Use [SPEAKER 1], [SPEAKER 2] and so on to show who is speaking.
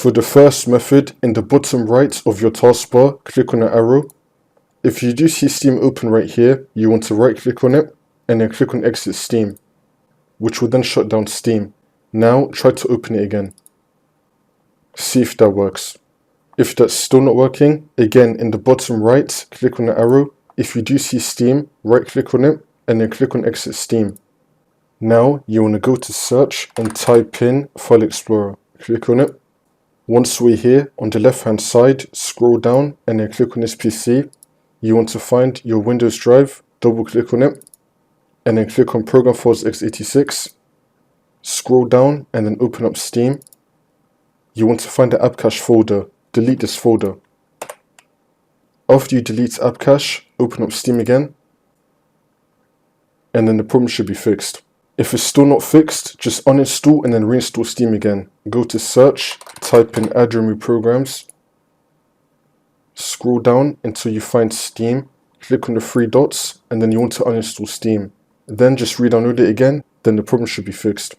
[SPEAKER 1] For the first method, in the bottom right of your taskbar, click on the arrow. If you do see Steam open right here, you want to right click on it and then click on Exit Steam, which will then shut down Steam. Now try to open it again. See if that works. If that's still not working, again in the bottom right, click on the arrow. If you do see Steam, right click on it and then click on Exit Steam. Now you want to go to search and type in File Explorer. Click on it. Once we're here, on the left hand side, scroll down and then click on this PC. You want to find your Windows drive, double click on it and then click on Program Files x86. Scroll down and then open up Steam. You want to find the app cache folder. Delete this folder. After you delete app cache, open up Steam again and then the problem should be fixed. If it's still not fixed, just uninstall and then reinstall Steam again. Go to search, type in add remove programs, scroll down until you find Steam, click on the three dots and then you want to uninstall Steam. Then just re-download it again, then the problem should be fixed.